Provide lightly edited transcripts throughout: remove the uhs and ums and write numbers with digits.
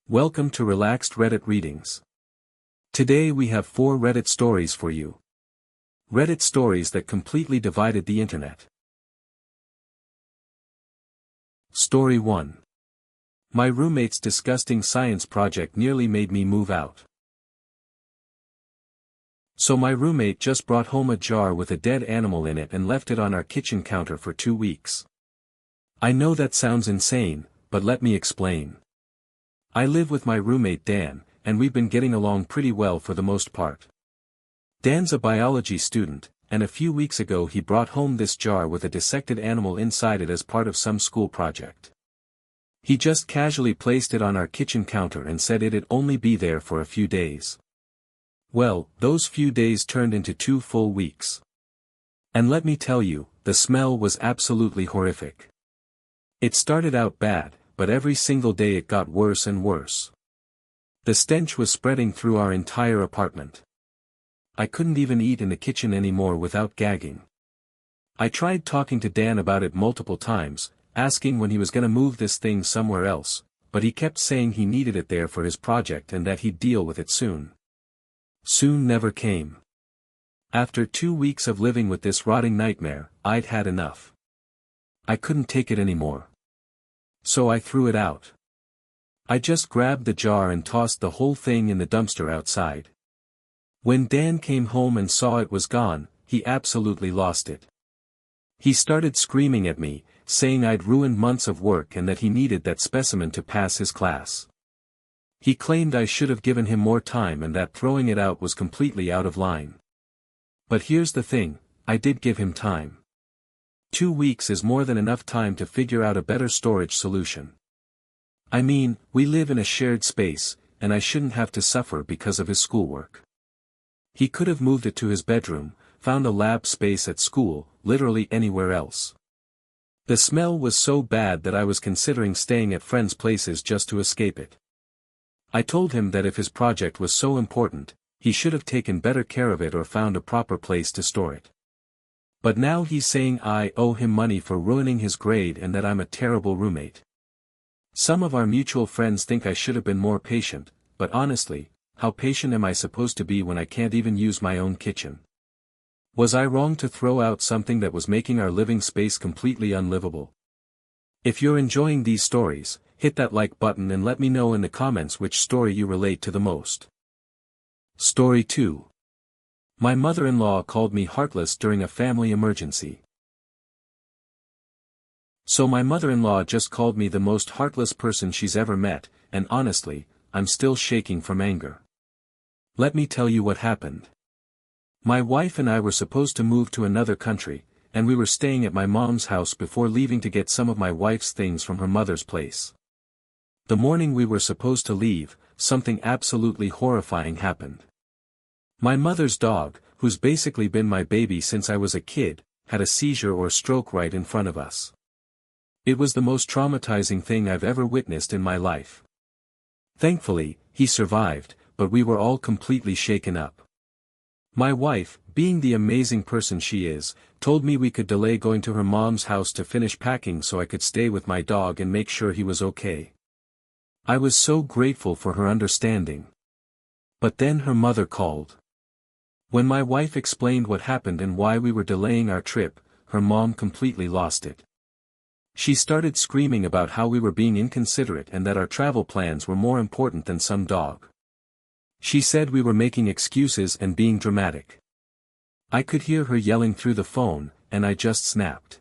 Welcome to Relaxed Reddit Readings. Today we have 4 Reddit stories for you. Reddit stories that completely divided the internet. Story 1. My roommate's disgusting science project nearly made me move out. So my roommate just brought home a jar with a dead animal in it and left it on our kitchen counter for 2 weeks. I know that sounds insane, but let me explain. I live with my roommate Dan, and we've been getting along pretty well for the most part. Dan's a biology student, and a few weeks ago he brought home this jar with a dissected animal inside it as part of some school project. He just casually placed it on our kitchen counter and said it'd only be there for a few days. Well, those few days turned into 2 full weeks. And let me tell you, the smell was absolutely horrific. It started out bad, but every single day it got worse and worse. The stench was spreading through our entire apartment. I couldn't even eat in the kitchen anymore without gagging. I tried talking to Dan about it multiple times, asking when he was gonna move this thing somewhere else, but he kept saying he needed it there for his project and that he'd deal with it soon. Soon never came. After 2 weeks of living with this rotting nightmare, I'd had enough. I couldn't take it anymore. So I threw it out. I just grabbed the jar and tossed the whole thing in the dumpster outside. When Dan came home and saw it was gone, he absolutely lost it. He started screaming at me, saying I'd ruined months of work and that he needed that specimen to pass his class. He claimed I should have given him more time and that throwing it out was completely out of line. But here's the thing, I did give him time. 2 weeks is more than enough time to figure out a better storage solution. I mean, we live in a shared space, and I shouldn't have to suffer because of his schoolwork. He could have moved it to his bedroom, found a lab space at school, literally anywhere else. The smell was so bad that I was considering staying at friends' places just to escape it. I told him that if his project was so important, he should have taken better care of it or found a proper place to store it. But now he's saying I owe him money for ruining his grade and that I'm a terrible roommate. Some of our mutual friends think I should have been more patient, but honestly, how patient am I supposed to be when I can't even use my own kitchen? Was I wrong to throw out something that was making our living space completely unlivable? If you're enjoying these stories, hit that like button and let me know in the comments which story you relate to the most. Story 2. My mother-in-law called me heartless during a family emergency. So my mother-in-law just called me the most heartless person she's ever met, and honestly, I'm still shaking from anger. Let me tell you what happened. My wife and I were supposed to move to another country, and we were staying at my mom's house before leaving to get some of my wife's things from her mother's place. The morning we were supposed to leave, something absolutely horrifying happened. My mother's dog, who's basically been my baby since I was a kid, had a seizure or stroke right in front of us. It was the most traumatizing thing I've ever witnessed in my life. Thankfully, he survived, but we were all completely shaken up. My wife, being the amazing person she is, told me we could delay going to her mom's house to finish packing so I could stay with my dog and make sure he was okay. I was so grateful for her understanding. But then her mother called. When my wife explained what happened and why we were delaying our trip, her mom completely lost it. She started screaming about how we were being inconsiderate and that our travel plans were more important than some dog. She said we were making excuses and being dramatic. I could hear her yelling through the phone, and I just snapped.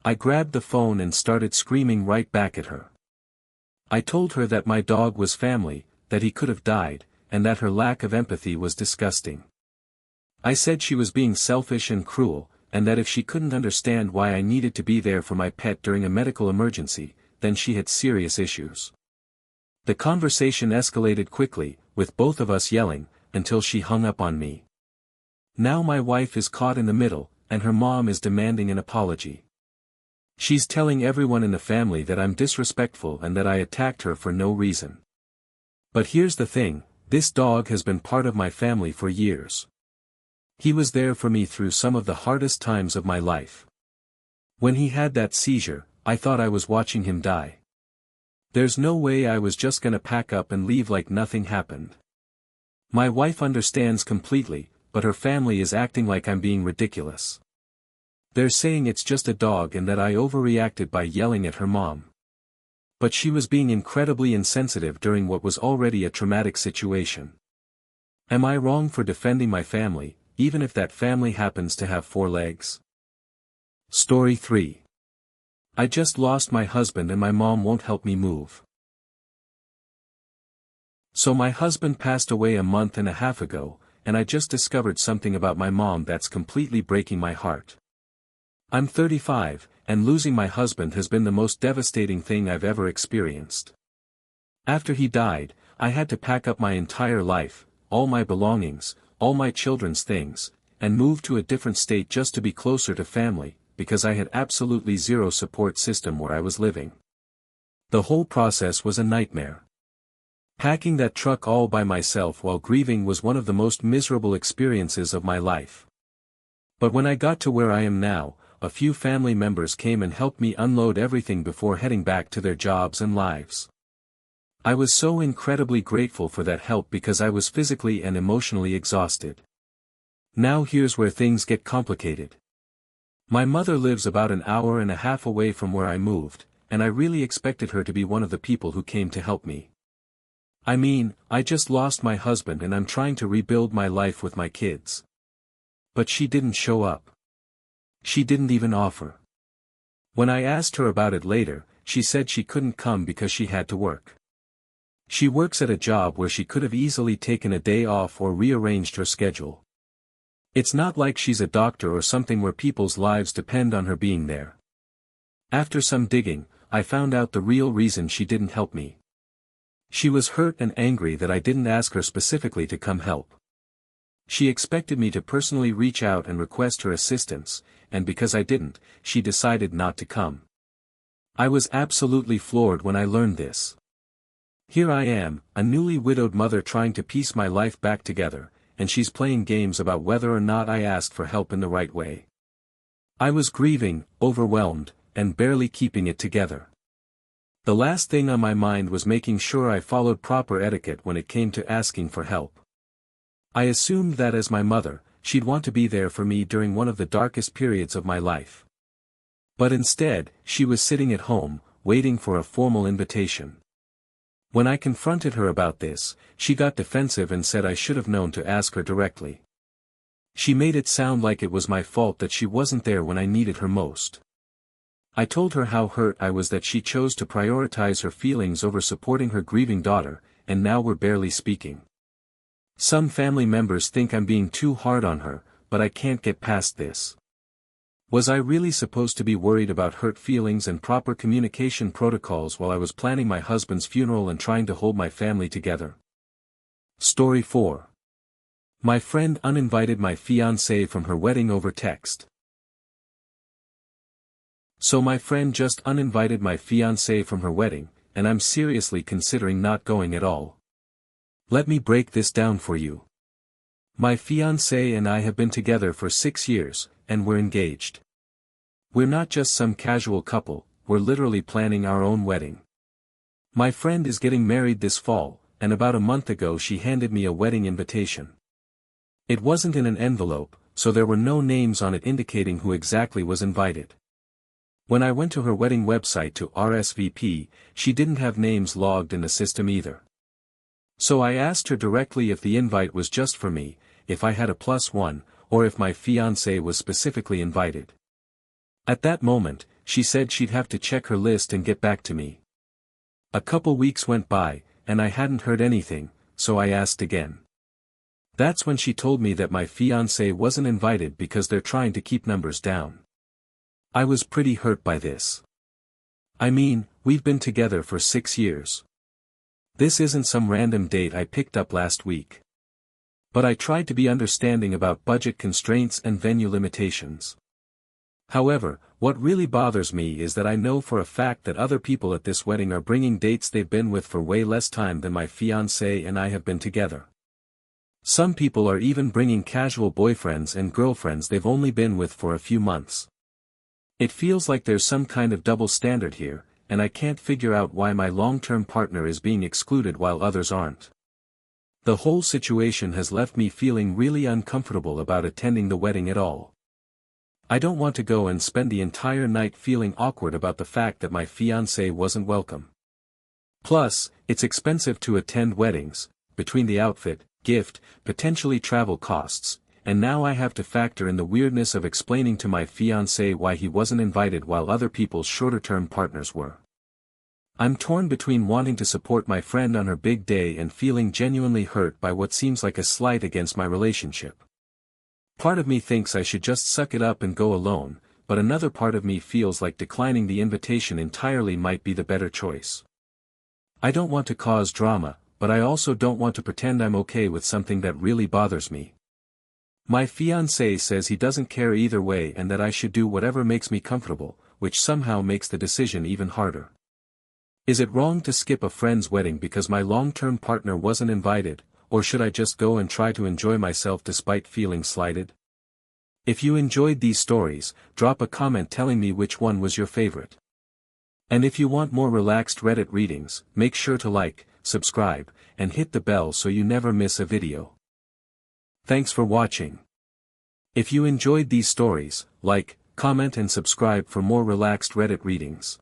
I grabbed the phone and started screaming right back at her. I told her that my dog was family, that he could have died, and that her lack of empathy was disgusting. I said she was being selfish and cruel, and that if she couldn't understand why I needed to be there for my pet during a medical emergency, then she had serious issues. The conversation escalated quickly, with both of us yelling, until she hung up on me. Now my wife is caught in the middle, and her mom is demanding an apology. She's telling everyone in the family that I'm disrespectful and that I attacked her for no reason. But here's the thing, this dog has been part of my family for years. He was there for me through some of the hardest times of my life. When he had that seizure, I thought I was watching him die. There's no way I was just gonna pack up and leave like nothing happened. My wife understands completely, but her family is acting like I'm being ridiculous. They're saying it's just a dog and that I overreacted by yelling at her mom. But she was being incredibly insensitive during what was already a traumatic situation. Am I wrong for defending my family, even if that family happens to have 4 legs? Story 3. I just lost my husband and my mom won't help me move. So my husband passed away a month and a half ago, and I just discovered something about my mom that's completely breaking my heart. I'm 35, and losing my husband has been the most devastating thing I've ever experienced. After he died, I had to pack up my entire life, all my belongings, all my children's things, and move to a different state just to be closer to family, because I had absolutely zero support system where I was living. The whole process was a nightmare. Packing that truck all by myself while grieving was one of the most miserable experiences of my life. But when I got to where I am now, a few family members came and helped me unload everything before heading back to their jobs and lives. I was so incredibly grateful for that help because I was physically and emotionally exhausted. Now here's where things get complicated. My mother lives about an hour and a half away from where I moved, and I really expected her to be one of the people who came to help me. I mean, I just lost my husband and I'm trying to rebuild my life with my kids. But she didn't show up. She didn't even offer. When I asked her about it later, she said she couldn't come because she had to work. She works at a job where she could have easily taken a day off or rearranged her schedule. It's not like she's a doctor or something where people's lives depend on her being there. After some digging, I found out the real reason she didn't help me. She was hurt and angry that I didn't ask her specifically to come help. She expected me to personally reach out and request her assistance, and because I didn't, she decided not to come. I was absolutely floored when I learned this. Here I am, a newly widowed mother trying to piece my life back together, and she's playing games about whether or not I asked for help in the right way. I was grieving, overwhelmed, and barely keeping it together. The last thing on my mind was making sure I followed proper etiquette when it came to asking for help. I assumed that as my mother, she'd want to be there for me during one of the darkest periods of my life. But instead, she was sitting at home, waiting for a formal invitation. When I confronted her about this, she got defensive and said I should have known to ask her directly. She made it sound like it was my fault that she wasn't there when I needed her most. I told her how hurt I was that she chose to prioritize her feelings over supporting her grieving daughter, and now we're barely speaking. Some family members think I'm being too hard on her, but I can't get past this. Was I really supposed to be worried about hurt feelings and proper communication protocols while I was planning my husband's funeral and trying to hold my family together? Story 4. My friend uninvited my fiancé from her wedding over text. So my friend just uninvited my fiancé from her wedding, and I'm seriously considering not going at all. Let me break this down for you. My fiancé and I have been together for 6 years, and we're engaged. We're not just some casual couple, we're literally planning our own wedding. My friend is getting married this fall, and about a month ago she handed me a wedding invitation. It wasn't in an envelope, so there were no names on it indicating who exactly was invited. When I went to her wedding website to RSVP, she didn't have names logged in the system either. So I asked her directly if the invite was just for me, if I had a +1, or if my fiancé was specifically invited. At that moment, she said she'd have to check her list and get back to me. A couple weeks went by, and I hadn't heard anything, so I asked again. That's when she told me that my fiancé wasn't invited because they're trying to keep numbers down. I was pretty hurt by this. I mean, we've been together for 6 years. This isn't some random date I picked up last week. But I tried to be understanding about budget constraints and venue limitations. However, what really bothers me is that I know for a fact that other people at this wedding are bringing dates they've been with for way less time than my fiancé and I have been together. Some people are even bringing casual boyfriends and girlfriends they've only been with for a few months. It feels like there's some kind of double standard here, and I can't figure out why my long-term partner is being excluded while others aren't. The whole situation has left me feeling really uncomfortable about attending the wedding at all. I don't want to go and spend the entire night feeling awkward about the fact that my fiancé wasn't welcome. Plus, it's expensive to attend weddings, between the outfit, gift, potentially travel costs, and now I have to factor in the weirdness of explaining to my fiancé why he wasn't invited while other people's shorter-term partners were. I'm torn between wanting to support my friend on her big day and feeling genuinely hurt by what seems like a slight against my relationship. Part of me thinks I should just suck it up and go alone, but another part of me feels like declining the invitation entirely might be the better choice. I don't want to cause drama, but I also don't want to pretend I'm okay with something that really bothers me. My fiancé says he doesn't care either way and that I should do whatever makes me comfortable, which somehow makes the decision even harder. Is it wrong to skip a friend's wedding because my long-term partner wasn't invited, or should I just go and try to enjoy myself despite feeling slighted? If you enjoyed these stories, drop a comment telling me which one was your favorite. And if you want more relaxed Reddit readings, make sure to like, subscribe, and hit the bell so you never miss a video. Thanks for watching. If you enjoyed these stories, like, comment and subscribe for more relaxed Reddit readings.